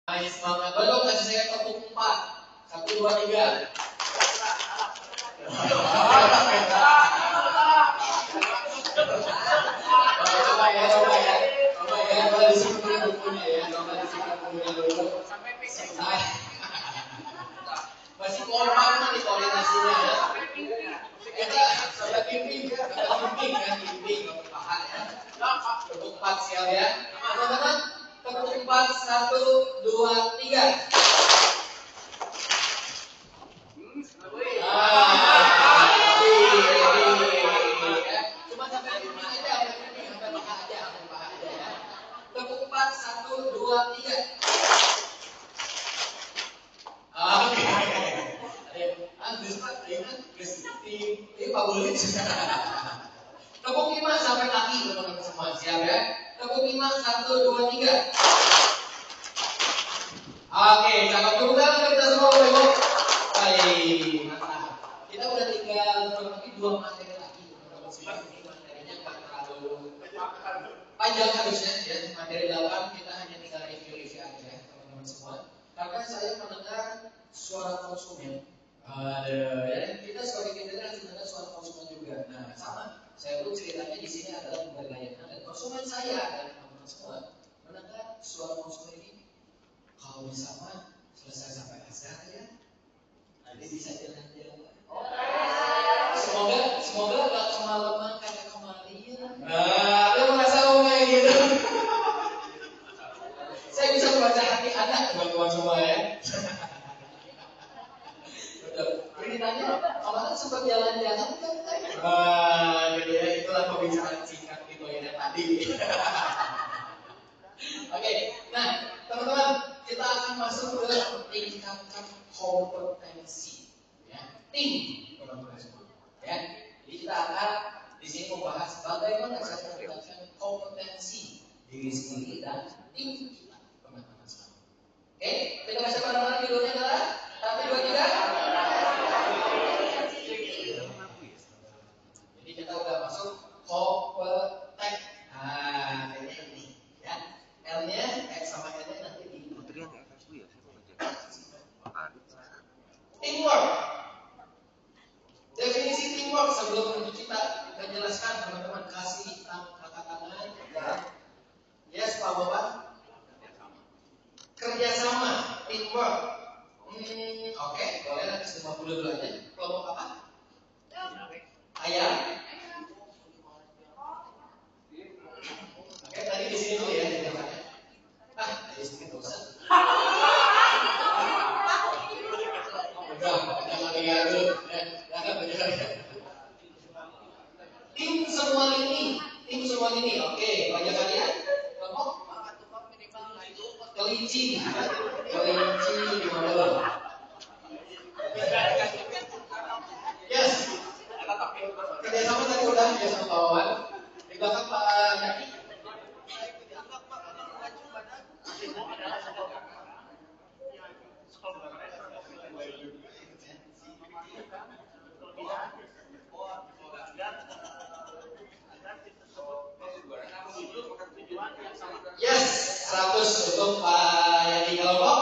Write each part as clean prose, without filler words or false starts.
Nice, semangat. Belum kasih saya tepuk 4. 1, 2, 3. Coba ya. Coba disiplin bukunya ya. Coba disiplin bukunya dulu. Masih kompak nih koordinasinya ya. Kita sampai bimbing kan, paha ya. Tepuk 4 siap ya. Teman-teman, tepuk 4, 1, 2, 3. Cuma sampai 5 aja, sampai paha aja ya. Tepuk 4, 1, 2, 3. Oke. Ini favorit. Tepuk 5 sampai kaki teman-teman semua, siap ya. Tepuk 5, 1, 2, 3. Oke, cakap tepuk tangan kita semua Ibu. Baik, mantap. Kita udah tinggal kurang lebih 2 materi lagi teman-teman semua. Ini materinya nggak terlalu panjang harusnya ya. Materi 8 kita hanya tinggal review aja ya teman-teman semua. Karena saya mendengar suara konsumen. Ya, kita sebagai manajer harus mendengar suara konsumen juga. Nah, sama. Saya pun ceritanya di sini adalah berlayanan dan konsumen saya dan teman-teman semua mendengar suara konsumen ini. Kalau bisa mah selesai sampai asar ya. Nanti bisa jalan-jalan. Semoga nggak kemalaman kayak kemarin. Nah, lu merasa kayak gitu? Saya bisa membaca hati anak teman-teman semua ya. Beritanya kemarin sempat jalan-jalan kan? Gitu ya, itulah pembicaraan singkat di toilet tadi. Oke, nah teman-teman, kita akan masuk ke tingkatkan kompetensi, ya, teman-teman semua. Ya, jadi kita akan di sini membahas bagaimana cara meningkatkan kompetensi diri sendiri dan tim kita, teman-teman semua. Oke, kita baca bareng-bareng judulnya adalah 1, 2, 3. Jadi kita udah masuk kompeten. Nah, kayaknya ini ya. L-nya sama L-nya nanti di teamwork. Definisi teamwork sebelum kita menjelaskan teman-teman, kasih angkat tangan ya. Yes, Pak Bapak. Kerjasama, teamwork. Oke, boleh nanti 50 dulu aja. Kelompok apa? Ayam. Oke, tadi di sini dulu ya. Di sini bosan. Tim semua ini, oke, banyak kalian kelompok kelinci gimana? Yes, kerjasama tadi udah ya sama kawan di belakang Pak Yaki. Yes, 100 untuk Pak Yadi kelompok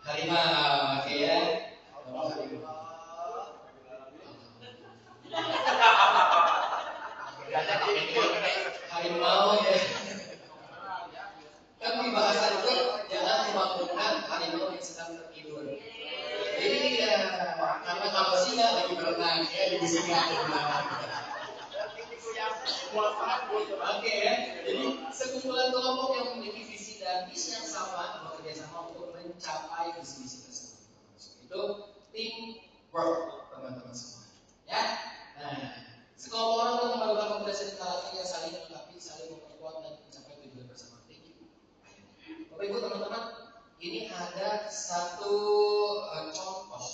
harimau, oke ya. Harimau ya. Kan di bahasa itu jangan membangunkan harimau yang sedang tertidur. Jadi ya, karena kalau singa lagi berenang ya di singa di belakang. Oke ya, jadi sekumpulan kelompok yang memiliki visi dan misi yang sama bekerja sama untuk mencapai visi-misi tersebut. Itu teamwork teman-teman semua. Ya, nah sekelompok orang untuk melakukan kompetensi dan karakter yang saling melengkapi, saling memperkuat dan mencapai tujuan bersama. Bapak Ibu teman-teman, ini ada satu contoh.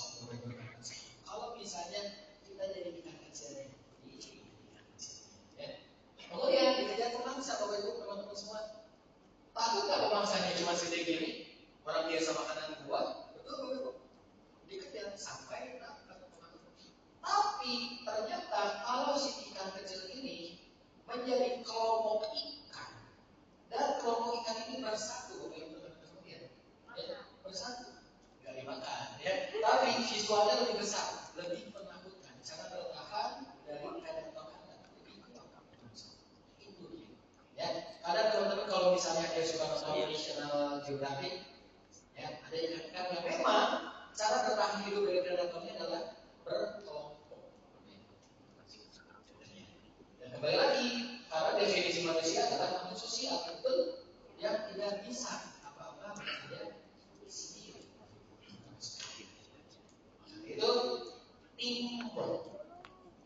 Kalau misalnya kita jadi ikan kecil ya. Kemudian dikejar pemangsa Bapak Ibu teman-teman semua. Takut nggak pemangsanya cuma sedikit gini? Orang biasa makanan buah, betul Bapak Ibu? Dikejar sampai dapat. Tapi ternyata kalau si ikan kecil ini menjadi kelompok ikan dan kelompok ikan ini bersatu, Bapak Ibu teman-teman, visualnya lebih besar, lebih menakutkan. Cara bertahan dari predator Anda lebih kuat. Itu dia. Ya, kadang teman-teman kalau misalnya ada suka nonton National Geographic, ya, ada yang memang cara bertahan hidup dari predatornya adalah berkelompok. Dan kembali lagi, karena definisi manusia adalah makhluk sosial, betul, yang tidak bisa apa-apa saja sendiri. Itu teamwork,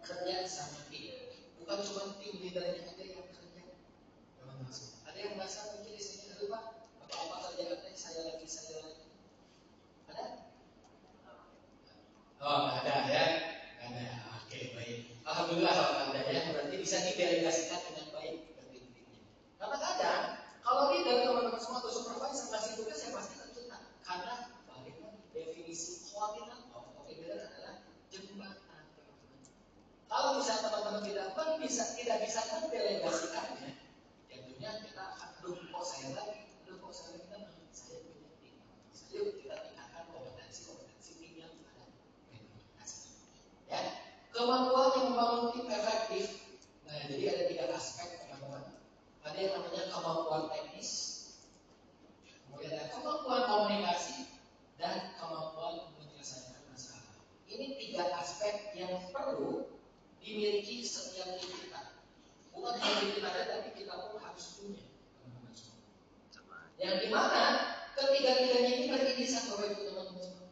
kerja sama tim. Bukan cuma tim leadernya aja yang kerja. Ada yang merasa mungkin di sini, aduh Pak, apa-apa kerjaannya saya lagi. Ada? Oh, nggak ada ya? Nggak ada. Oke, baik. Alhamdulillah kalau nggak ada ya, berarti bisa didelegasikan dengan baik ke tim-timnya. Karena kadang kalau leader teman-teman semua atau supervisor ngasih tugas saya pasti tertutup. Karena balik lagi definisi koordinator atau leader adalah jembatan. Kalau misalnya teman-teman tidak bisa mendelegasikannya, tentunya kita akan kok saya lagi kan saya punya tim. Yuk kita tingkatkan kompetensi tim yang ada. Ya, kemampuan yang membangun tim efektif. Nah, jadi ada 3 aspek teman-teman. Ada yang namanya kemampuan teknis, kemudian ada kemampuan komunikasi, dan kemampuan menyelesaikan masalah. Ini 3 aspek yang perlu dimiliki setiap tim kita. Bukan hanya kita ada, tapi kita pun harus punya. Yang dimana ketiga-tiganya ini beririsan Bapak Ibu teman-teman semua.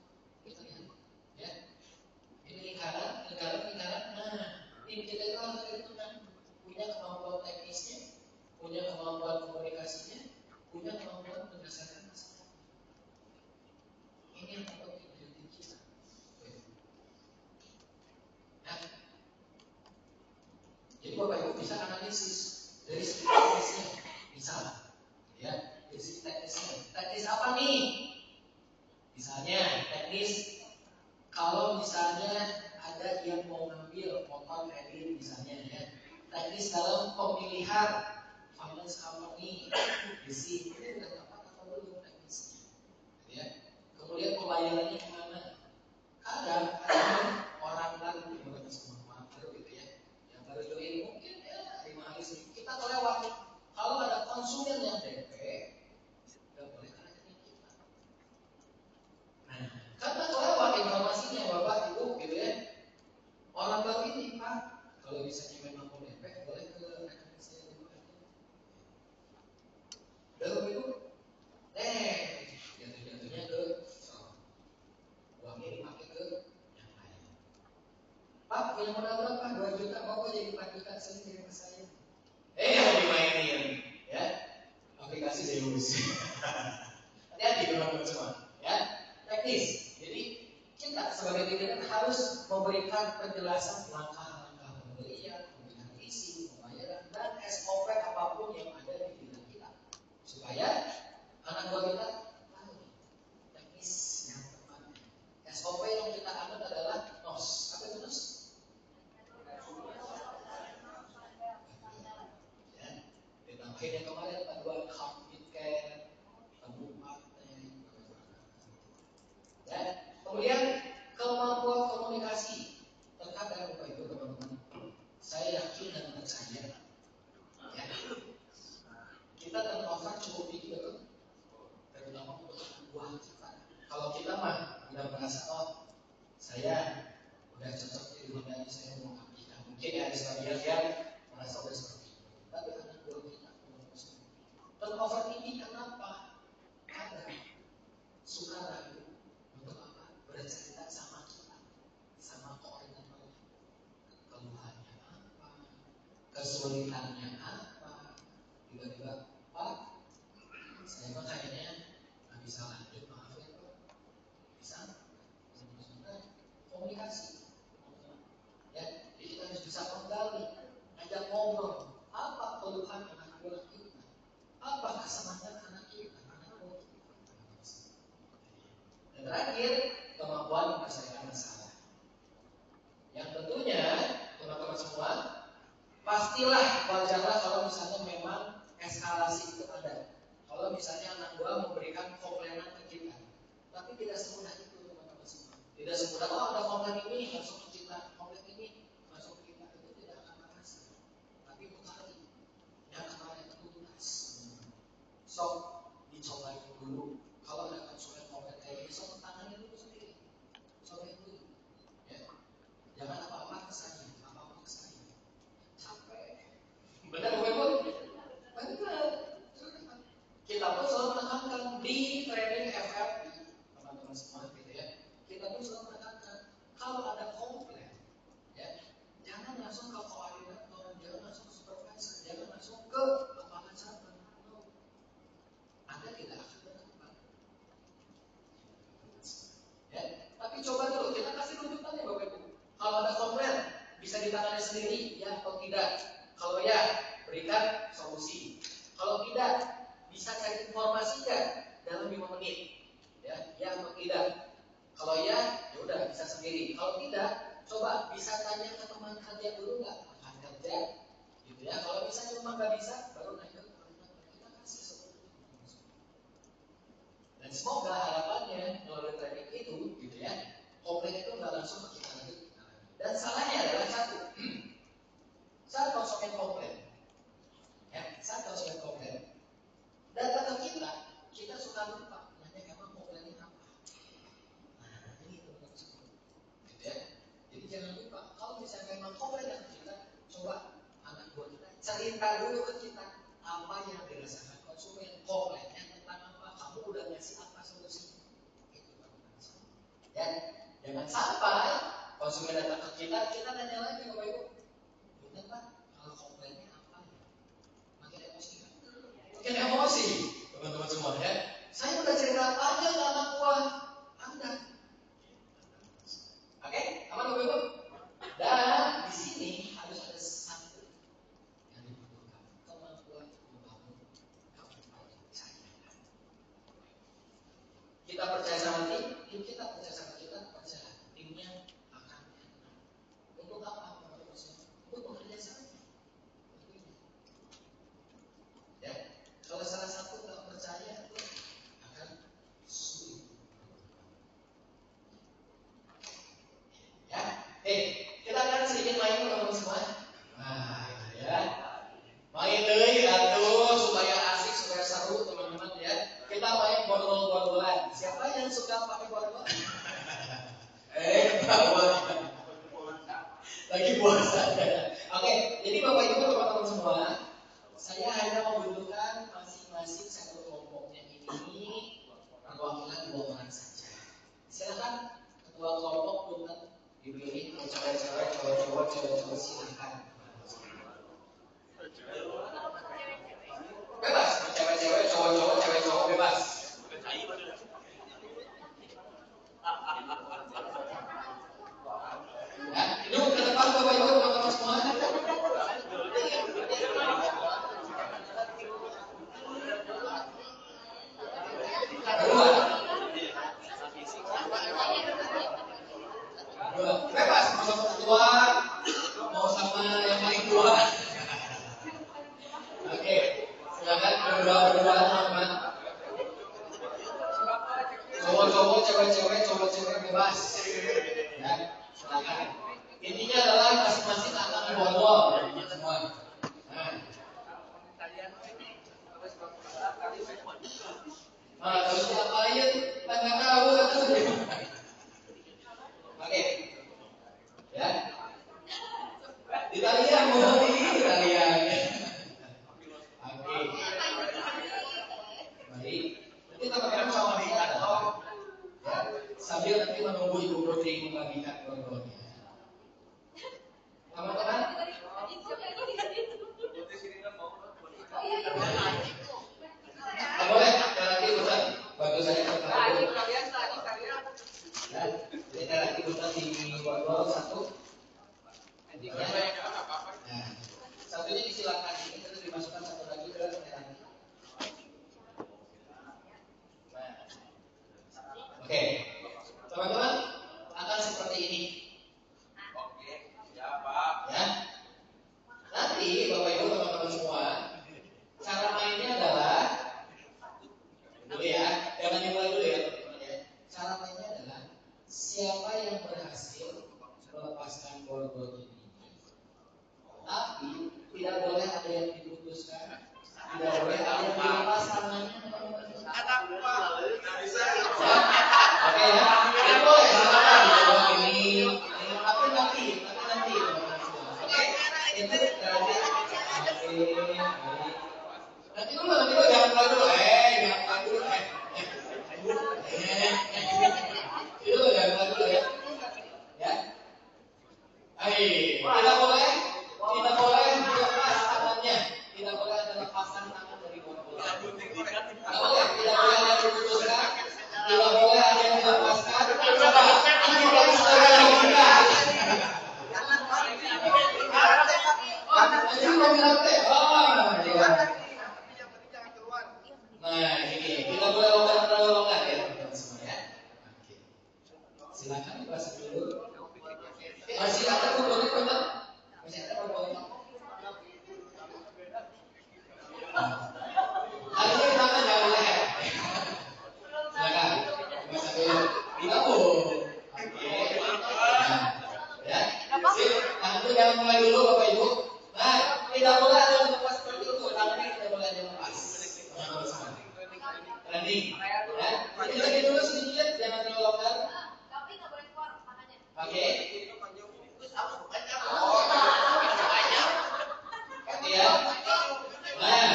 Kita lihat, ya. Ini lingkaran. Nah, tim kita itu harus punya kemampuan teknisnya, punya kemampuan komunikasinya, punya kemampuan menyelesaikan masalah. Ini yang perlu dimiliki kita. Nah, jadi Bapak Ibu bisa analisis dari segi teknisnya, misalnya, ya, dari segi teknisnya. Teknis apa nih? Misalnya teknis kalau misalnya ada yang mau ngambil motor kredit misalnya, ya, teknis dalam pemilihan finance company, besi ini udah tepat atau belum teknisnya, ya. Kemudian pembayarannya kemana? Kadang orang baru gitu ya, yang baru join mungkin ya 5 hari seminggu kita kelewat. Kalau ada konsumen yang DP, nggak boleh karena kita. Nah, karena kelewat informasinya Bapak Ibu gitu ya. Orang baru ini Pak, kalau misalnya memang mau DP, boleh ke rekening saya dulu aja. Bapak Ibu, jatuhnya ke uangnya dipakai ke yang lain. Pak, punya modal berapa? 2 juta, Bapak jadi 4 juta sini kirim ke saya. Dimainin, ya. Aplikasi Zeus. Hati-hati teman-teman semua, ya. Teknis. Jadi kita sebagai leader harus memberikan penjelasan langkah-langkah pembelian, pembelian isi, pembayaran, dan SOP apapun yang ada di bidang kita, supaya anak buah kita tahu teknis yang tepat. SOP yang kita anut adalah NOS. Apa itu NOS? Ya, ditambahin yang kemarin panduan heartbeat care, kabupaten. Ya, kemudian kemampuan komunikasi. Terkadang Bapak Ibu teman-teman, saya yakin dan percaya, ya, kita turnover cukup tinggi betul, terutama untuk buah kita. Kalau kita mah udah merasa saya udah cocok di dunia ini, saya mau ambil. Mungkin ada sebagian yang merasa udah seperti itu. Tapi anak buah kita turnover tinggi kenapa? Ada suka ragu untuk apa? Bercerita sama kita, sama koordinator. Keluhannya apa? Kesulitannya apa? Tiba-tiba, Pak, saya mah kayaknya nggak bisa lanjut, maaf ya Pak. Bisa? Komunikasi. Ya, jadi kita harus bisa menggali, ngajak ngobrol. Apa keluhan anak buah kita? Apa kesenangan anak kita? Dan terakhir, kemampuan menyelesaikan masalah. Yang tentunya, teman-teman semua, pastilah wajarlah kalau misalnya memang eskalasi itu ada. Kalau misalnya anak buah memberikan komplainan ke kita, tapi tidak semudah itu teman-teman semua. Tidak semudah Ibu selalu menekankan kalau ada komplain, ya, jangan langsung ke koordinator, jangan langsung ke supervisor, jangan langsung ke kepala cabang. No. Anda tidak akan berkembang. Ya, tapi coba dulu kita kasih rujukannya Bapak Ibu. Kalau ada komplain bisa ditangani sendiri, ya atau tidak? Kalau ya, berikan solusi. Kalau tidak, bisa cari informasi nggak dalam 5 menit? Ya atau tidak? Kalau ya udah bisa sendiri. Kalau tidak, coba bisa tanya ke teman kerja dulu nggak? Rekan kerja, gitu ya. Kalau misalnya memang nggak bisa, baru nanya ke koordinator. Kita kasih seperti itu. Dan semoga harapannya melalui training itu, gitu ya, komplain itu nggak langsung ke kita lagi. Dan salahnya adalah satu, saat konsumen komplain, ya, saat konsumen komplain, datang ke kita suka lupa nanya emang komplainnya apa. Nah, ini teman-teman semua, gitu ya. Jadi jangan lupa kalau misalnya memang komplain yang kita, coba anak buah kita cerita dulu ke kita apa yang dirasakan konsumen, komplainnya tentang apa, kamu udah ngasih apa solusinya. Itu teman-teman semua. Ya, jangan sampai konsumen datang ke kita nanya lagi Bapak Ibu, benar Pak, kalau komplainnya apa ya? Makin emosi kan? Makin emosi, teman-teman semua ya. Saya udah cerita panjang ke anak buah Anda. Oke, aman Bapak Ibu? Dan di sini harus ada satu yang dibutuhkan, kemampuan membangun kepercayaan. Kita percaya sama tim kita percaya sama kita, percaya timnya akan enak. Untuk apa? Untuk bekerja sama. Ya, kalau salah satu nggak percaya itu akan sulit. Ya, kita akan sedikit main teman-teman semua. Nah, ya, main deh atuh supaya asik, supaya seru teman-teman ya. Kita main borgol-borgolan. Siapa yang suka pakai borgol? Bawa. Lagi puasa. Oke, jadi Bapak Ibu teman-teman semua, saya hanya membutuhkan masing-masing satu kelompoknya ini perwakilan 2 orang saja. Silakan ketua kelompok untuk dipilih, cewek-cewek, cowok-cowok, cewek-cewek silakan. Bebas, cewek-cewek, cowok-cowok, cewek-cowok bebas. Ya, yuk ke depan Bapak Ibu teman-teman semua. Bebas, mau sama ketua, mau sama yang paling tua. Oke, silakan berdua teman-teman. Cowok-cowok, cewek-cewek, cowok-cewek bebas. Ya, silakan. Intinya adalah masing-masing akan diborgol semua. Nah, terus diapain? Tangga tahu atau Oke. Ya. Italian mau Italian. Oke. Baik. Nanti teman-teman sama kita ya. Sambil nanti menunggu Ibu Putri membagikan borgolnya. Teman-teman. Boleh, nanti Ustaz. Bantu saya ya. Jadi nanti Ustaz di borgol satu. Nah, satunya disilakan ini terus dimasukkan satu lagi ke merah. Oke, teman-teman akan seperti ini. Oke, siapa? Ya. Nanti Bapak Ibu teman-teman semua, cara mainnya adalah dulu ya, jangan dimulai dulu ya teman-teman ya. Cara mainnya adalah siapa yang berhasil melepaskan borgol ini. Tapi tidak boleh ada yang diputuskan, tidak boleh ada yang dilepas tangannya. Oke ya, ini boleh silakan dicoba ini, tapi nanti. Oke, itu nanti. Nanti dulu jangan mulai dulu, jangan mulai dulu, itu jangan mulai dulu ya. Masuk dulu. Masih ada komponen teman? Masih ada komponen? Harusnya di tangan jangan leher. Silakan. Masuk dulu. Digabung. Oke. Ya. Sip. Nanti jangan mulai dulu Bapak Ibu. Nah, tidak boleh ada yang lepas seperti itu. Tangannya tidak boleh ada yang lepas. Running. Ya. Kita lagi dulu sedikit, jangan terlalu longgar. Tapi nggak boleh keluar tangannya. Oke. Ya. Nah,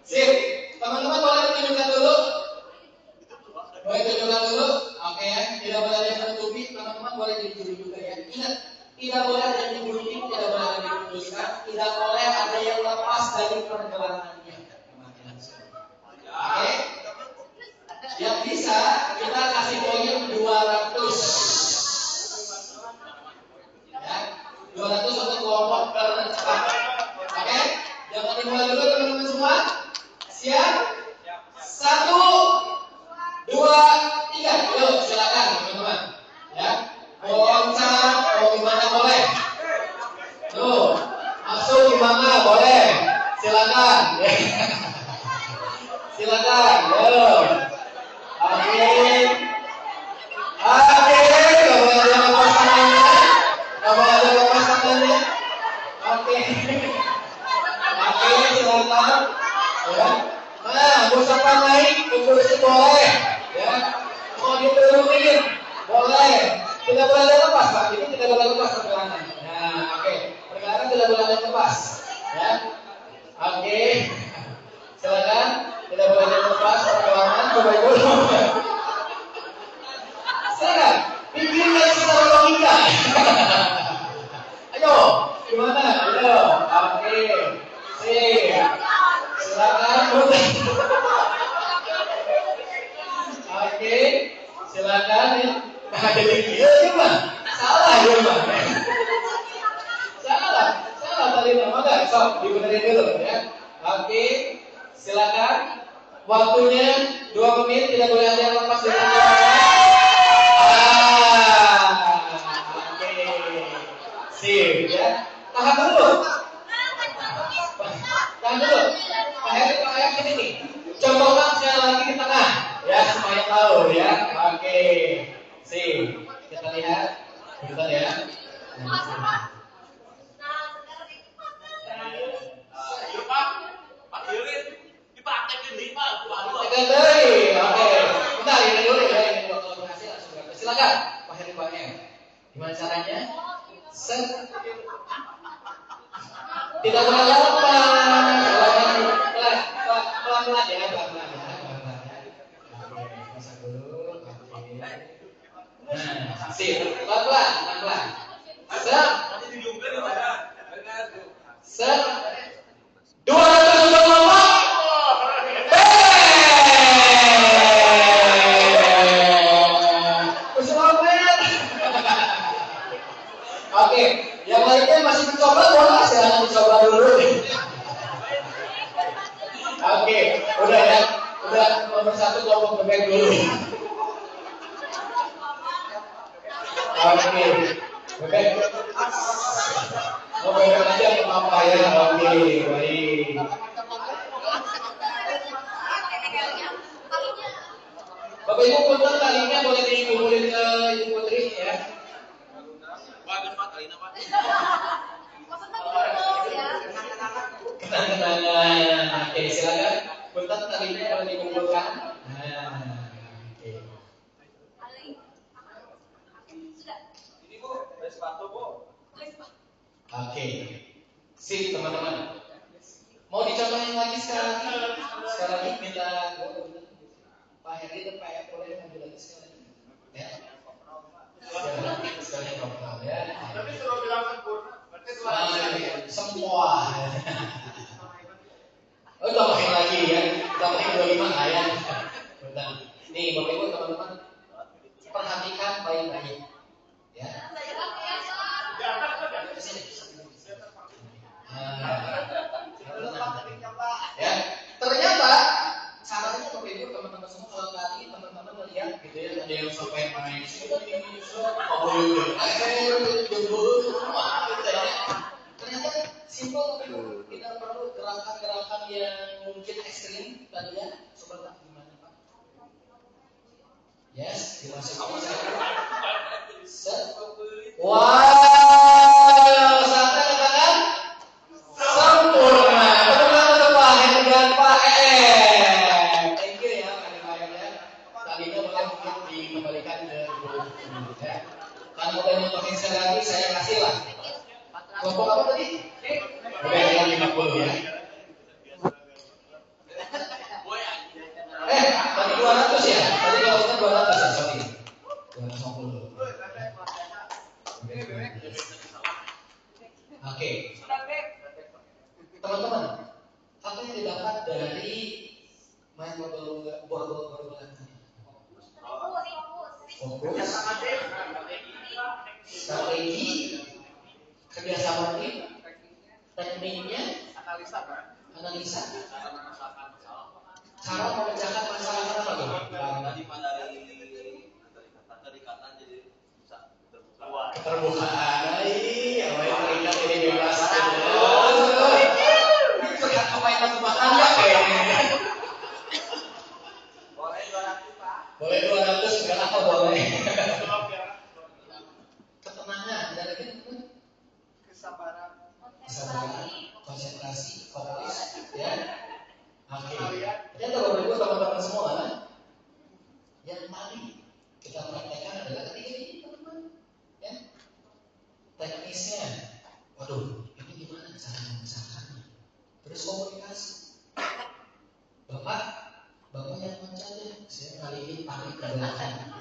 sip. Teman-teman boleh tunjukkan dulu. Boleh tunjukkan dulu. Oke ya. Tidak boleh ada yang menutupi. Teman-teman boleh dituju juga ya. Ingat, tidak boleh ada yang digunting, tidak boleh ada yang diputuskan, tidak boleh ada yang lepas dari pergelangannya. Oke. Yang bisa kita kasih poin 200. Ya. 200 untuk kelompok tercepat. Oke, jangan dimulai dulu teman-teman semua. Siap? 1, 2, 3. Yuk, silakan teman-teman. Ya, mau loncat, mau gimana boleh. Tuh, masuk gimana boleh. Silakan. Silakan. Yuk. Oke. Oke, nggak boleh ada lepas tangannya. Nggak boleh ada lepas tangannya. Oke. Oke, silakan. Ya. Nah, misalkan naik ke kursi boleh. Ya. Mau diturunin boleh. Tidak boleh ada lepas, Pak. Ini tidak boleh lepas pergelangan. Nah, oke. Pergelangan tidak boleh ada lepas. Ya. Oke. Silakan. Tidak boleh ada lepas pergelangan. Coba dulu. Silakan. Pikirkan secara logika. Ayo, gimana? Ayo. Oke. Sip. Silakan. Oke. Silakan ya. Nah, jadi gimana? Salah gimana? Salah tadi nama enggak? Sok dibenerin dulu ya. Oke. Silakan. Waktunya 2 menit, tidak boleh ada yang lepas dari pergelangan. Oke. Sip ya. Tahan dulu. Tahan dulu. Pak Heri sini nih. Contohkan sekali lagi di tengah ya supaya tahu ya. Oke. Sip. Kita lihat. Bentar ya. Praktekin dari. Oke. Bentar ini dulu ya. Ini kalau berhasil langsung berapa. Silakan Pak Heri Pak M. Gimana caranya? Set. Tidak boleh lepas. Pelan-pelan ya, pelan-pelan ya. Oke, bisa dulu. Oke. Nah, sip. Pelan-pelan. Set. Set. 200 untuk kelompok. Oke, yang lainnya masih mencoba boleh silahkan dicoba dulu. Oke, udah ya, udah nomor 1 kelompok bebek dulu. Oke, bebek. Oh, bebek aja ke papa ya. Oke, baik. Bapak Ibu punten talinya boleh dikumpulin ke Ibu Putri ya. Kenangan. Oke, silakan. Punten talinya boleh dikumpulkan. Nah, oke. Ini Bu, ada sepatu Bu. Oke. Sip teman-teman. Mau dicontohin lagi sekali lagi? Sekali lagi minta Pak Heri dan Pak Eko boleh maju lagi sekali lagi. Ya. Sekali kontrol ya. Tapi suruh bilang sempurna. Semua. Oh, tambahin lagi ya. Tambahin 25 lah ya. Bentar. Nih, Bapak Ibu teman-teman perhatikan baik-baik. Ya. Ya. Ternyata caranya Bapak Ibu teman-teman semua kalau tadi teman-teman melihat gitu gitu ya, ada yang sampai main sini, gitu ya. Ternyata simpel, kita perlu gerakan-gerakan yang mungkin ekstrim tadi ya. Coba Pak, gimana Pak? Yes, dimasukin set. Wow, saatnya katakan sempurna. Teman-teman untuk Pak Hen dan Pak Thank you ya Pak ya. Tadinya boleh mungkin dikembalikan ke guru ya. Karena udah nyotokin sekali lagi, saya kasih lah. Kelompok apa tadi? Oke, yang 50 ya. Tadi 200 ya? Tadi kalau kita 200 ya, sorry. 250. Oke. Teman-teman, apa yang didapat dari main bola-bola tadi? Fokus, strategi, kerjasama tim, tekniknya, analisa, cara memecahkan masalah apa tuh? Tadi dari keterikatan jadi bisa terbuka. Keterbukaan, apa yang terikat jadi bebas. Terlihat permainan tebakan ya kayaknya. Boleh 200 Pak. Boleh 200, enggak apa boleh. Ketenangan, ada lagi teman? Kesabaran, konsentrasi, fokus, ya. Oke. Ternyata Bapak Ibu teman-teman semua, yang paling kita praktekkan adalah ketiga ini teman-teman, ya. Teknisnya, waduh, ini gimana cara membesarkannya? Terus komunikasi. Bapak yang mencari, saya kali ini tarik ke belakang.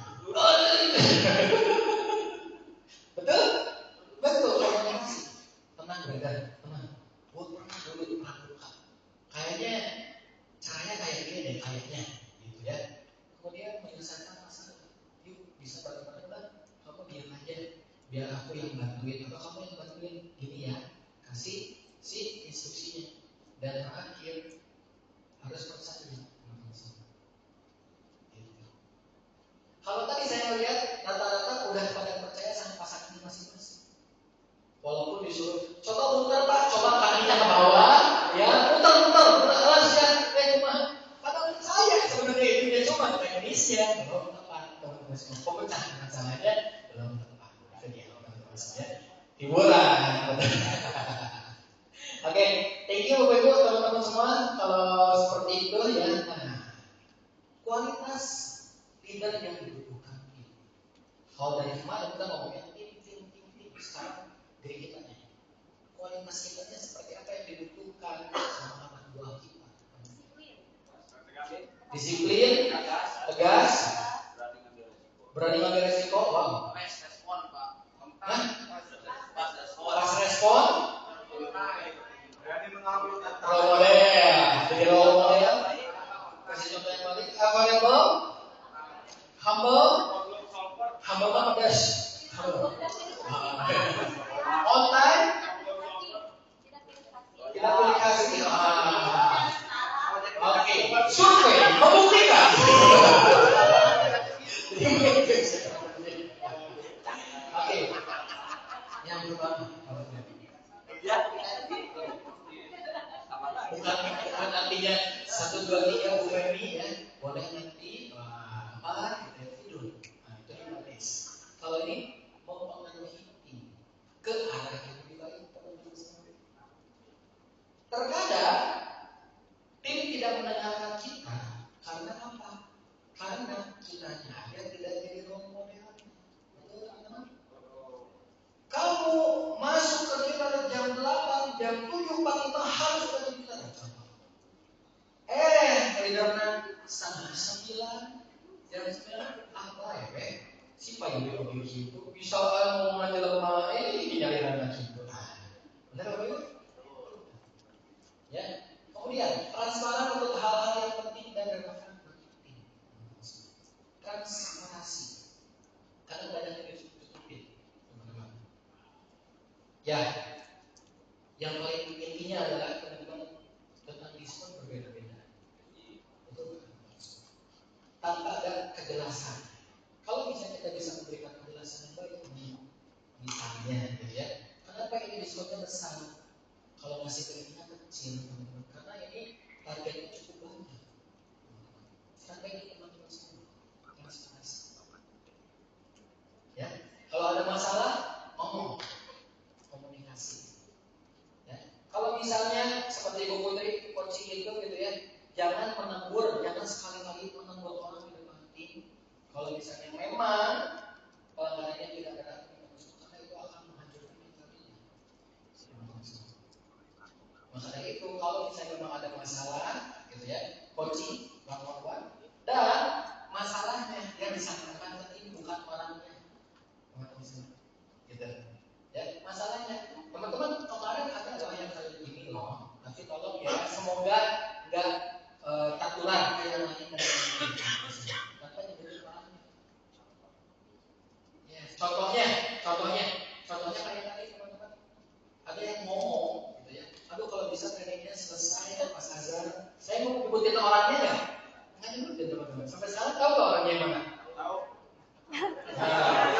Betul komunikasi. Tenang brother, tenang. Gue pernah dulu di pramuka. Kayaknya caranya kayak gini deh, kayaknya, gitu ya. Kemudian menyelesaikan masalah. Yuk, bisa bagaimana? Kamu diam aja, biar aku yang bantuin atau kamu yang bantuin, gini ya. Kasih si instruksinya. Dan terakhir harus percaya. Kalau tadi saya lihat rata-rata udah pada percaya sama pasangan masing-masing. Walaupun disuruh coba muter Pak, coba kakinya ke bawah, ya muter keras ya, padahal saya sebenarnya itu dia cuma teknisnya belum tepat, pemecah masalahnya belum tepat. Itu dia maksudnya hiburan. Oke, thank you Bapak Ibu teman-teman semua. Kalau seperti itu ya, kualitas leader yang dibutuhkan. Kalau dari kemarin kita ngomongin tim, sekarang diri kita nih. Kualitas kita seperti apa yang dibutuhkan sama anak buah kita? Disiplin, tegas, berani ngambil resiko. Wow. Pas respon, berani mengambil role model, jadi role model. Kasih contoh yang paling available, humble mah pedas. On time, tidak pilih kasih. Oke, survei membuktikan. Oke, yang pertama. Bukan artinya 1, 2, 3 Bu Femi ya, boleh nanti apa kita tidur. Nah itu hipnotis. Kalau ini mempengaruhi tim ke arah yang lebih baik. Terkadang tim tidak mendengarkan kita karena apa? Karena kitanya aja tidak jadi role model. Betul teman-teman? Kamu masuk ke kita jam 8, jam 7 pagi harus ada di kita. Leadernya setengah 9, jam 9 apa ya? Si Pak Ibu begitu bisa mau ngaji lemah, ini nyari anak itu. Benar Bapak Ibu? Ya. Kemudian transparan untuk hal-hal yang penting dan relevan bagi tim. Transparansi. Karena banyak yang ditutupin, teman-teman. Ya. Yang paling intinya adalah teman-teman tentang diskon berbeda-beda. Betul. Tanpa ada kejelasan. kalau misalnya kita bisa memberikan penjelasan yang baik, misalnya, gitu ya, kenapa ini diskonsnya besar? Kalau masih keinginan kecil, teman-teman, karena ini targetnya cukup banyak. Sampai ini teman-teman semua, transparansi. Ya, kalau ada masalah, ngomong, komunikasi. Ya, kalau misalnya seperti Ibu Putri coaching itu, gitu ya, jangan menegur, jangan sekali-kali menegur orang di depan tim. Kalau misalnya memang pelanggarannya tidak berat, karena itu akan menghancurkan mentalnya. Maka dari itu, kalau misalnya memang ada masalah, gitu ya, coaching, one-on-one, dan masalahnya yang disampaikan ke tim bukan orangnya, gitu. Ya, masalahnya, teman-teman kemarin ada yang kayak gini loh, tapi tolong ya, semoga nggak tatulan kayak lain dan tanpa nyebut orangnya. Ya, contohnya kayak tadi teman-teman, ada yang ngomong, gitu ya, aduh kalau bisa trainingnya selesai Mas Azhar, saya mau nyebutin orangnya ya, nggak nyebutin teman-teman. Sampai sekarang tahu nggak orangnya yang mana? Tahu. Nah,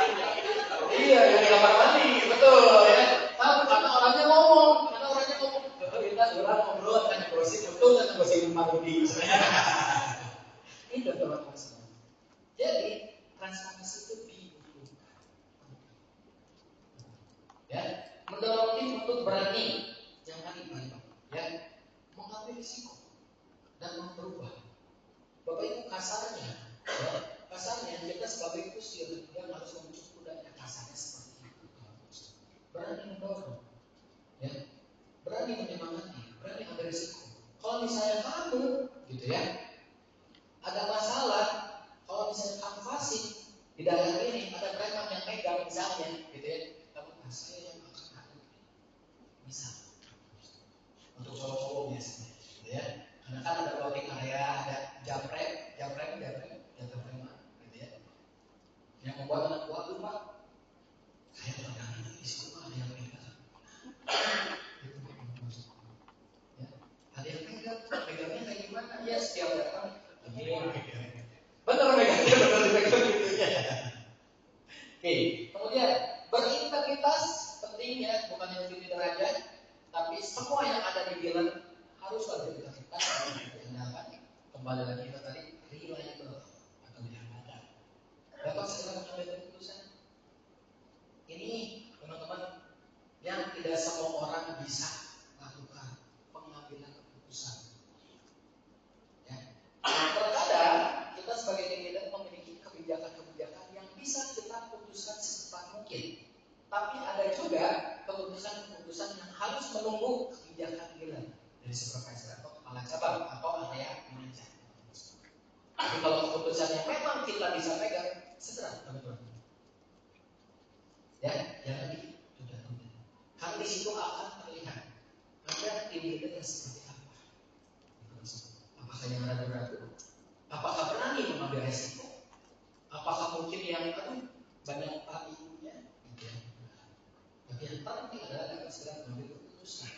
iya, yang di kamar mandi, betul ya. Tahu karena orangnya ngomong, kita orang ngobrol tentang gosip betul tentang gosip Pak Rudi. Itu teman-teman semua. Jadi transparansi itu dibutuhkan. Ya, mendorong tim untuk berani, jangan ibadah, ya, mengambil risiko dan berubah. Bapak Ibu kasarnya, ya, kasarnya kita sebagai kusir yang harus membujuk kudanya, kasarnya seperti itu. Berani mendorong, ya, berani menyemangati, berani ambil risiko. Kalau misalnya kamu, gitu ya, ada masalah, kalau misalnya kamu fasih di daerah ini ada preman yang pegang misalnya, gitu ya, kamu saya yang akan hadapi, bisa. Untuk cowok-cowok biasanya, gitu ya. Karena kan ada loading area, ada jamret, preman, gitu ya. Yang membuat anak buah tuh Pak, saya pernah di sekolah ada yang pegang. Ya. Ada yang pegangnya kayak gimana? Ya setiap datang, bener megangnya, bener dipegang gitu ya. Oke, kemudian berintegritas pentingnya bukan yang tinggi derajat, tapi semua yang ada di dealer harus berintegritas. Kembali lagi kita tadi reliable atau diandalkan. Dapat segera mengambil keputusan. Ini teman-teman yang tidak semua orang bisa lakukan pengambilan keputusan. Ya. Terkadang kita sebagai leader memiliki kebijakan-kebijakan yang bisa kita putuskan secepat mungkin. Tapi ada juga keputusan-keputusan yang harus menunggu kebijakan leader dari supervisor atau kepala cabang atau area manajer. Tapi kalau keputusan yang memang kita bisa pegang, segera teman-teman. Ya, jangan ditunda-tunda. Karena di situ akan terlihat ada tim leader seperti apa. Apakah yang ragu-ragu? Apakah berani mengambil resiko? Apakah mungkin yang banyak ibunya? Gitu. Tapi yang penting adalah dapat segera mengambil keputusan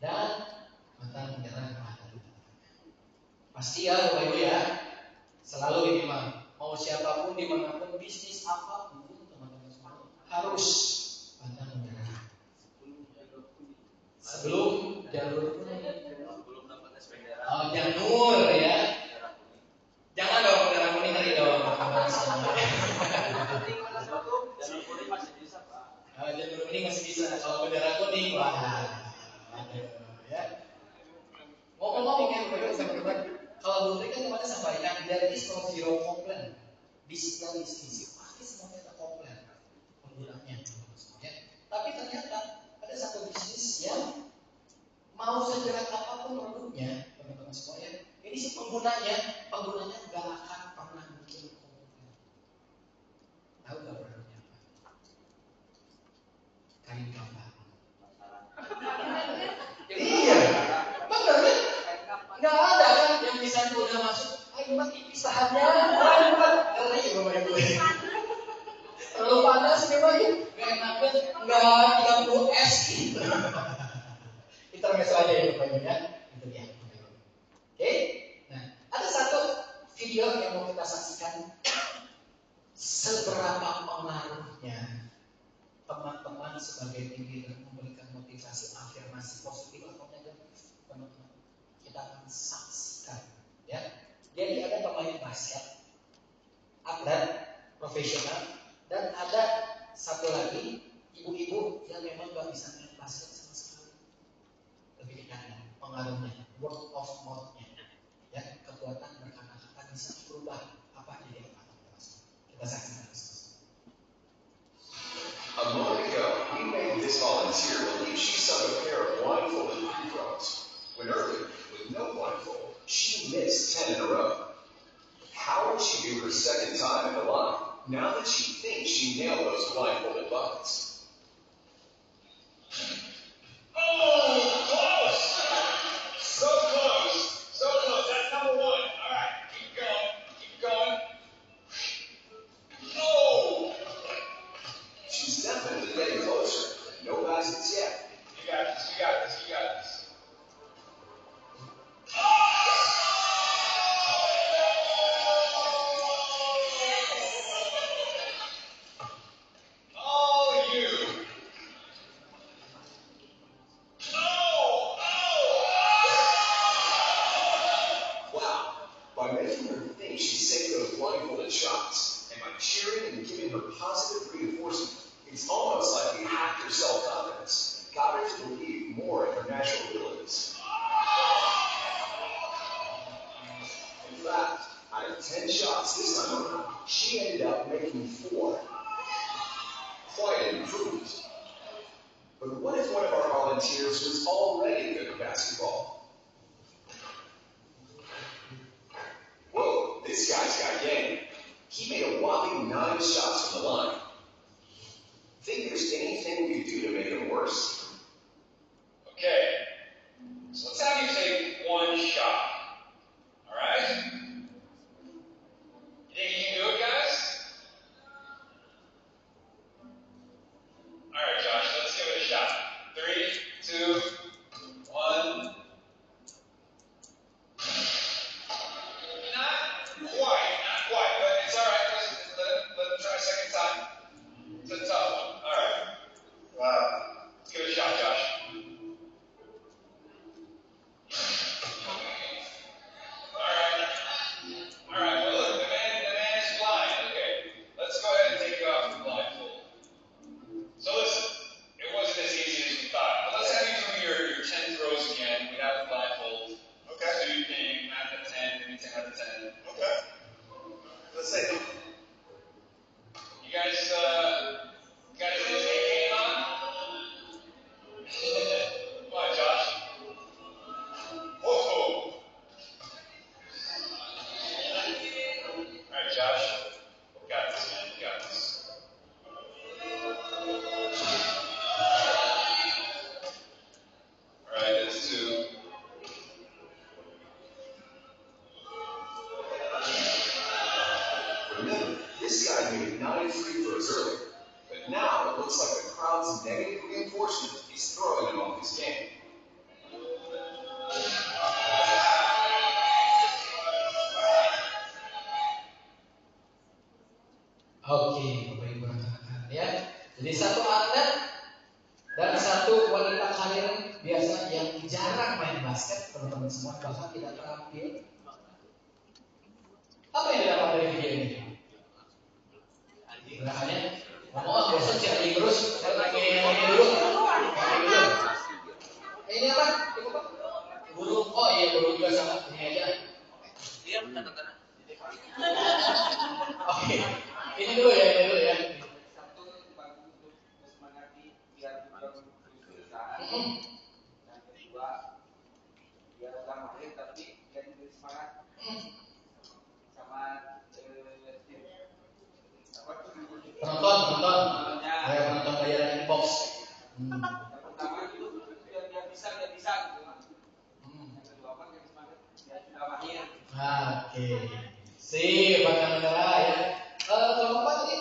dan mantap menyerah kepada Tuhan. Pasti ya Bapak Ibu ya, selalu ini mau siapapun dimanapun bisnis apapun teman-teman semua harus pantang menyerah sebelum jalur kuning. Belum dapat SPDR. Oh, janur ya. Jangan dong bendera kuning tadi dong. Jalur kuning masih bisa Pak. Jalur kuning masih bisa. Kalau bendera kuning wah. Ya. Ngomong-ngomong ya, kalau Bu Tri kan kemarin sampaikan there is no zero complaint. Digital is pasti semuanya ada komplain penggunanya. Ya. Tapi ternyata ada satu bisnis yang mau sejelek apapun produknya, teman-teman semua ya, ini sih penggunanya nggak akan pernah bikin komplain. Tahu nggak produknya apa? Kain gambar. Iya, benar kan? Nggak ada kan yang misalnya udah masuk, ayo mati pisahannya, karena ya Bapak Ibu. Terlalu panas nih Pak ya, nggak enakan, nggak 30 S gitu. Kita menyesal aja ya Bapak Ibu ya, itu dia. Oke, nah ada satu video yang mau kita saksikan seberapa pengaruhnya teman-teman sebagai tim leader memberikan motivasi afirmasi positif atau negatif, teman-teman. Kita akan saksikan, ya. Jadi ada pemain basket, atlet profesional, dan ada satu lagi ibu-ibu yang memang nggak bisa main basket sama sekali. Lebih dekatnya pengaruhnya, word of mouth-nya, ya, kekuatan berkata-kata bisa berubah apa jadi apa. Kita saksikan. A moment ago, we made this volunteer believe she sung a pair of blindfolded free throws, when earlier, with no blindfold, she missed 10 in a row. How would she do her second time at the line, now that she thinks she nailed those blindfolded buckets? Oh, close! So close! So close. That's number one. All right, keep going. Keep going. Oh! She's definitely getting closer. No baskets yet. You got this. You got this. You got this. Oh, you! Oh! Wow. By making her think she saved those blindfolded shots, and by cheering and giving her positive reinforcement, it's almost like we hacked her self-confidence, got her to believe more in her natural abilities. In fact, out of 10 shots this time around, she ended up making 4. Quite an improvement. But what if one of our volunteers was already good at basketball? Whoa, this guy's got game. He made a whopping 9 shots from the line. Think there's anything we could do to make him worse? Okay. So let's have you take one shot. All right? You think you can do it, guys? All right, Josh, let's give it a shot. 3, 2, 1. Not quite, but it's all right. Let him try a second time. It's a tough one. All right. Let's give it a shot, Josh. All right. Well, look, the man is blind. Okay. Let's go ahead and take you off the blindfold. So listen, it wasn't as easy as we thought. But let's have you do your 10 throws again without the blindfold. Okay. So you can out of 10, maybe 10 out of 10. Okay. Let's say. You guys need to take game on? Come on, Josh. Whoa. Alright, Josh. We got this, man. We got this. Alright, that's 2. Remember, this guy made 9 free throws earlier, but now it looks like the crowd's negative reinforcement is throwing him off his game. Oke, Bapak Ibu rekan-rekan, ya. Jadi satu atlet dan satu wanita karir biasa yang jarang main basket, teman-teman semua bahkan tidak terampil. Apa yang didapat dari video ini? Gerakannya, ngomong besok cari terus. Saya pakai ini dulu. Ini apa? Burung. Oh iya, burung juga sama. Ini aja. Dia tanda-tanda. Oke. Ini dulu ya. Satu bagus untuk semangat biar terus berusaha. Dan kedua, dia udah mahir tapi dia diberi semangat sama Penonton. Ya, penonton bayaran inbox. yang pertama itu dia bisa gitu. Yang kedua apa yang semangat dia sudah mahir. Oke. Sip, Pak Kamera ya. Kelompok tadi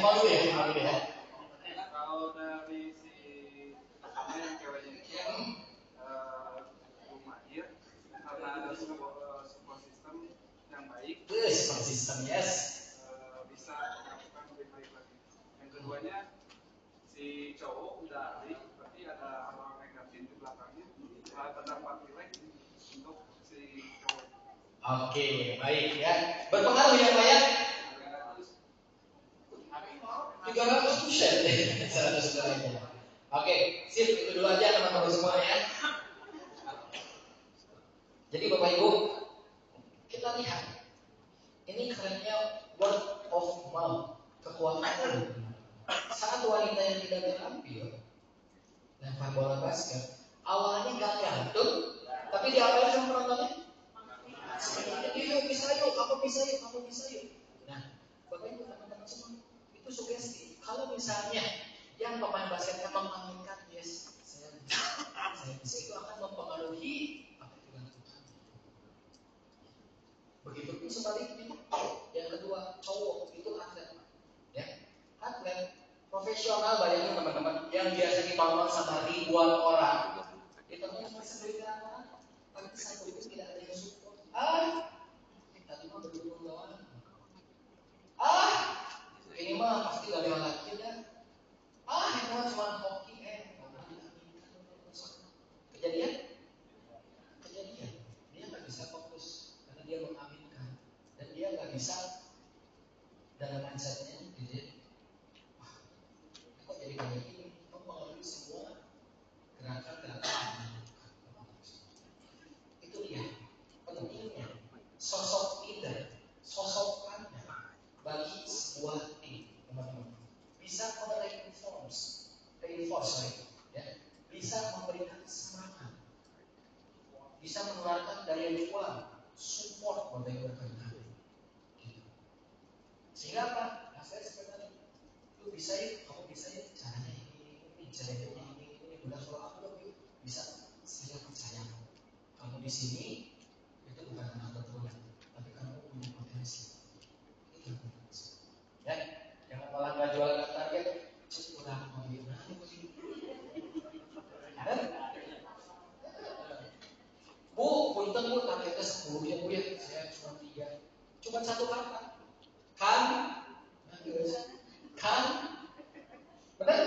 Emang dulu ya. Kalau dari si yang ceweknya itu lumayan karena ada support system yang baik. Support system, yes. Bisa melakukan lebih baik lagi. Yang keduanya si cowok udah ahli, berarti ada hal negatif di belakangnya, terdapat nilai untuk si cowok. Oke, baik ya. Berpengaruh ya Pak ya? 300%. 100%. Oke, sip, itu dulu aja teman-teman semua ya. Jadi Bapak Ibu, kita lihat ini kerennya word of mouth, kekuatan. Saat wanita yang tidak terampil lempar bola basket, awalnya gagal, betul? Tapi diapain sama penontonnya? Sebenarnya yuk bisa yuk, kamu bisa yuk, kamu bisa yuk. Nah, Bapak Ibu teman-teman semua, itu sugesti. Kalau misalnya yang pemain basketnya mengaminkan yes, saya bisa, itu akan mempengaruhi apa yang dilakukan. Begitupun sebaliknya. Yang kedua, cowok itu atlet, ya, atlet profesional. Bayangin teman-teman, yang biasa ditonton sama ribuan orang, ditonton cuma 1.000 orang, tapi satu itu tidak ada yang support. Kita cuma berdukung doang. Ini mah pasti gak ada lagi ya. Ini mah cuma hoki Kejadian, dia nggak bisa fokus karena dia mengaminkan dan dia nggak bisa dalam mindsetnya gitu ya. Wah, kok jadi kayak gini? Mempengaruhi semua gerakan. Itu dia pentingnya sosok leader, sosok partner bagi sebuah tim, teman-teman. Bisa reinforce, ya. Bisa memberikan semangat, bisa menularkan daya juang, support Bapak Ibu rekan-rekan. Sehingga apa? Nah, saya sebenarnya lu bisa yuk, kamu bisa yuk, caranya ini, caranya ini. Udah kalau aku bisa, saya percaya. Kamu di sini itu bukan karena kebetulan, tapi kamu punya potensi. Itu ya, jangan malah nggak jual target, kurang mobil. Bu, punten bu, targetnya 10 ya bu ya, saya cuma 3. Cuma satu kata. Kan? Benar?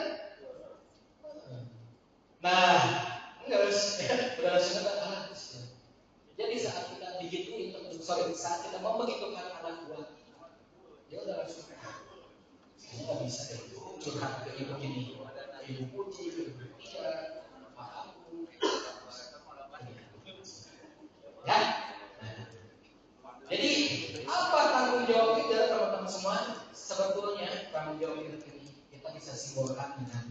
Nah, enggak benar. Jadi saat kita digituin, saat kita mau begitukan anak buah, dia udah langsung saya nggak bisa deh curhat ke ibu gini, ibu puji, ibu iya, Pak Abu, ya. Jadi apa tanggung jawab kita teman-teman semua? Sebetulnya tanggung jawab kita bisa simbolkan dengan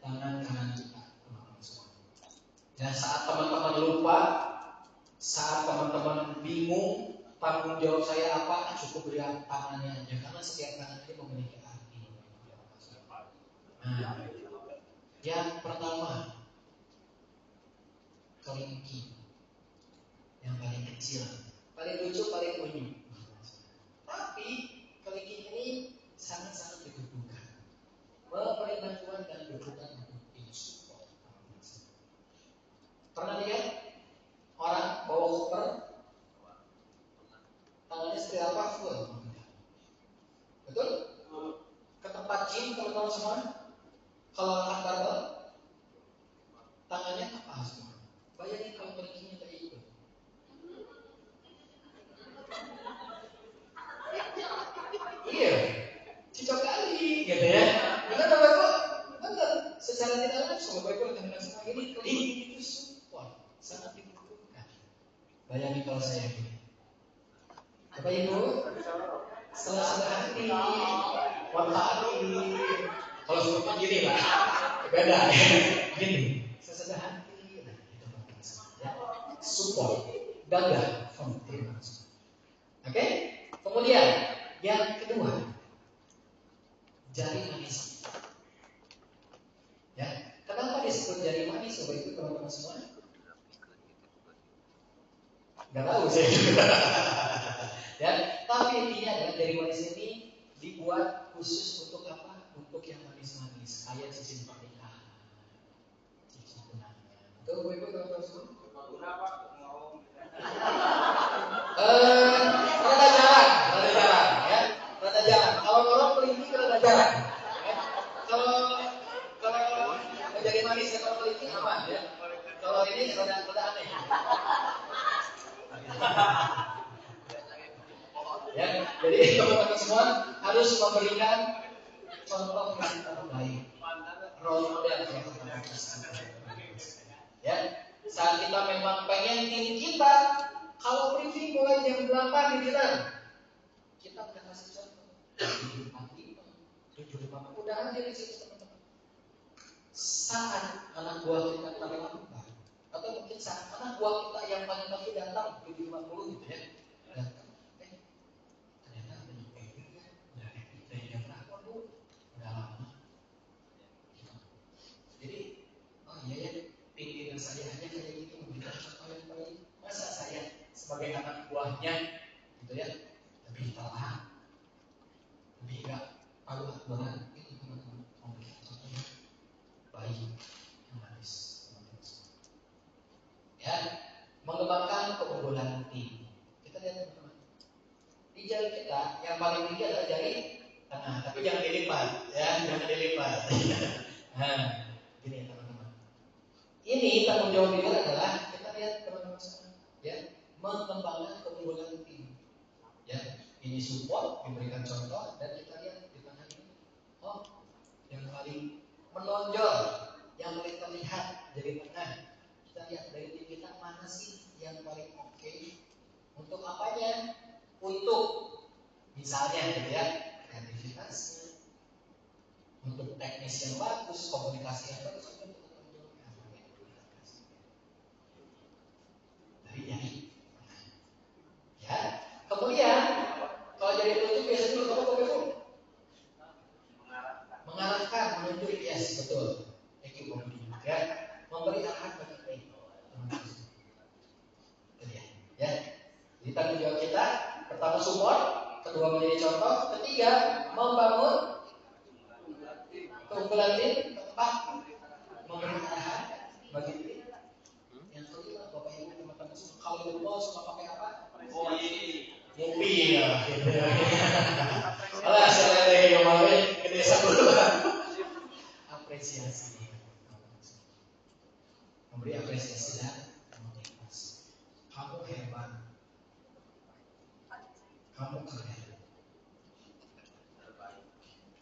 tangan kanan kita, teman-teman semua. Dan saat teman-teman lupa, saat teman-teman bingung, tanggung jawab saya apa? Cukup lihat tangannya aja, karena setiap tangan ini memiliki arti. Nah, yang pertama, kelingking, yang paling kecil, paling lucu, paling unik. Tapi kelingking ini sangat-sangat dibutuhkan, memberi bantuan dan dukungan untuk tim support. Pernah lihat orang bawa koper, tangannya seperti apa? Full. Betul? Ke tempat gym teman-teman semua, kalau angkat barbel, tangannya apa semua? Bayangin kalau kelingkingnya kayak gitu. Iya, cocok kali, gitu ya. Benar Bapak Ibu? Benar. Secara tidak langsung Bapak Ibu dengan semua ini kelingking itu support, sangat dibutuhkan. Bayangin kalau saya gini. Bapak Ibu, setelah hati, hati. Kalau seperti gini lah, beda ya. Gini, sesudah hati, nah itu ya. Support, gagah, oke? Kemudian yang kedua, jari manis. Ya, kenapa disebut jari manis? Bapak Ibu teman-teman semua? Gak tahu saya juga. Ya, tapi intinya adalah jari manis ini dibuat khusus untuk apa? Untuk yang manis-manis, kayak cincin pernikahan, cincin tunangan. Betul, Bu Ibu, teman-teman semua? Rada jarang, ya. Rada jarang. Kalau orang kelinci rada jarang. Ya. Kalau menjadi manis ya, kalau kelinci aman ya. Kalau ini rada aneh. Ya, jadi teman-teman semua harus memberikan contoh yang terbaik, role model yang terbaik. Ya, saat kita memang pengen tim kita, kalau briefing mulai jam 8 di dinner, kita udah kasih contoh 7.45 udah ada di situ teman-teman. Saat anak buah kita terlambat, atau mungkin saat anak buah kita yang paling pagi datang 7.50 gitu ya, datang, ternyata ada yang dari jam berapa Bu? Udah lama. Jadi, oh iya ya, pimpinan saya aja kayak gitu memberikan contoh yang baik. Masa saya sebagai anak buahnya, gitu ya, lebih telat, lebih gak tahu aturan, itu teman-teman memberikan contoh yang baik, yang manis, teman-teman semua. Ya, mengembangkan keunggulan tim. Kita lihat teman-teman, di jari kita yang paling tinggi adalah jari tengah, tapi jangan dilipat, ya, jangan dilipat. Nah, gini ya teman-teman. Ini tanggung jawab kita adalah kita lihat teman-teman semua, ya, mengembangkan keunggulan tim. Ya, ini support, diberikan contoh, dan kita lihat di tengah ini, oh, yang paling menonjol, yang paling terlihat dari tengah. Kita lihat dari tim kita mana sih yang paling oke. Untuk apanya? Untuk misalnya gitu ya, kreativitasnya, untuk teknis yang bagus, komunikasi yang bagus, untuk dari jari. Ya, kemudian kalau jari telunjuk biasanya dulu kamu begitu mengarahkan, menunjuk, yes betul. Thank you, ya, memberi arahan bagi baik. Ya, jadi tanggung jawab kita pertama support, kedua menjadi contoh, ketiga membangun keunggulan tim, keempat memberi arahan bagi tim. Yang kelima, Bapak Ibu teman-teman semua, kalau di mall semua pakai apa? Mobil. Alah, saya lagi kemarin ke desa dulu. Apresiasi, memberi apresiasi dan motivasi. Kamu hebat, kamu keren,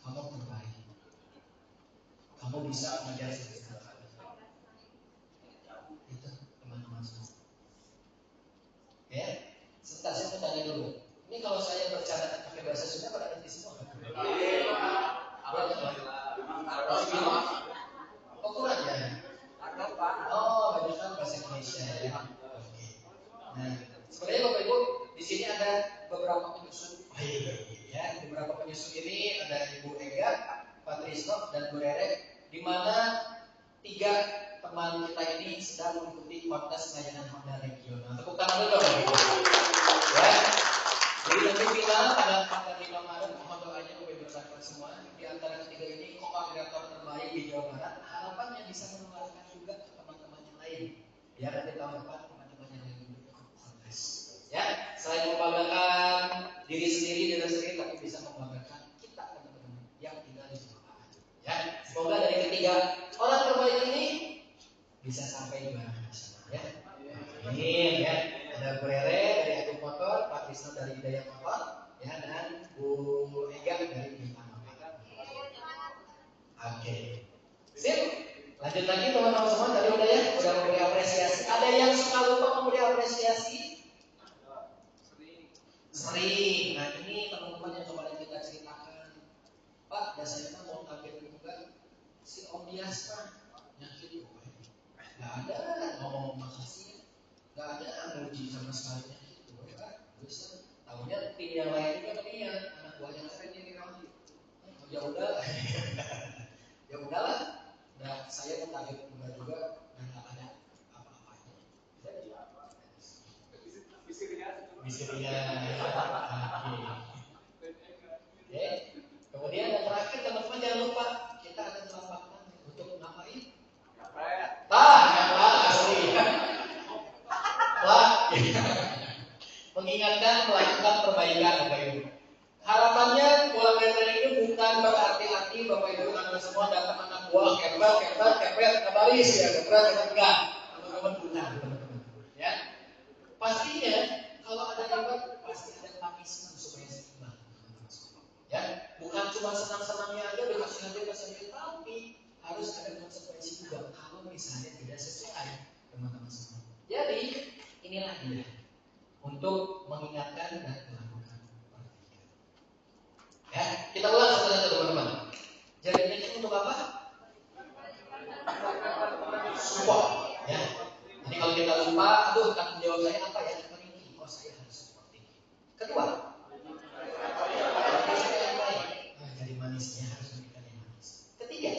kamu terbaik, kamu bisa mengajar sesuatu. Itu teman-teman semua. Ya, sebentar saya mau tanya dulu. Ini kalau saya bercanda pakai bahasa Sunda pada ngerti semua? Oh kurang ya? Oh banyak kan bahasa Indonesia ya. Oke. Nah, sebenarnya Bapak Ibu di sini ada beberapa penyusun. Ya, beberapa penyusun ini ada Ibu Ega, Pak Trisno, dan Bu Rere, di mana 3 teman kita ini sedang mengikuti kontes layanan Honda regional. Tepuk tangan dulu dong. Ya. Jadi nanti final tanggal 4 dan 5 Maret, mohon doanya Bapak Ibu rekan semua. Di antara ketiga ini koordinator terbaik di Jawa Barat, harapannya bisa menularkan juga ke teman-teman yang lain. Biar nanti tahun depan teman-teman yang lain juga ikut kontes. Ya, selain membanggakan diri sendiri, tapi bisa membanggakan kita teman-teman yang tinggal di Jawa Barat. Ya, semoga dari ketiga orang terbaik ini bisa sampai juara nasional. Ya, amin. Ya, ada Bu Rere dari Agung Motor, Pak Trisno dari Hidayah Motor, ya, dan Bu Ega dari Bintang Motor. Oke, sip. Lanjut lagi teman-teman semua, tadi udah ya, udah memberi apresiasi. Ada yang suka lupa memberi apresiasi? Sering. Nah ini teman-teman yang kemarin kita ceritakan, Pak, dasarnya mau tampil juga si Om Dias Pak, nyakit gue. Gak ada ngomong makasih, gak ada muji sama sekali nyakit gue Pak. Terus tahunya tim yang lain juga niat, anak buahnya keren ini Ramli. Ya udah, ya udahlah. Nah saya mau target juga dan gak ada apa-apanya. Bisa dia. Oke. bukan berarti Bapak Ibu anak semua datang anak buah kepret, kabaris ya, kepret, enggak. Teman-teman bukan, teman-teman. Ya, pastinya kalau ada hebat pasti ada punishment supaya seimbang. Ya, bukan cuma senang-senangnya aja dikasih hadiah, tapi harus ada konsekuensi juga kalau misalnya tidak sesuai, teman-teman semua. Jadi inilah dia untuk mengingatkan dan melakukan perbaikan. Ya, kita ulang satu-satu teman-teman. Jadi ini untuk apa? Support. Ya. Jadi kalau kita lupa, aduh tanggung jawab saya apa ya? Ini, oh saya harus support ini. Kedua, jadi manisnya harus berikan yang manis. Ketiga,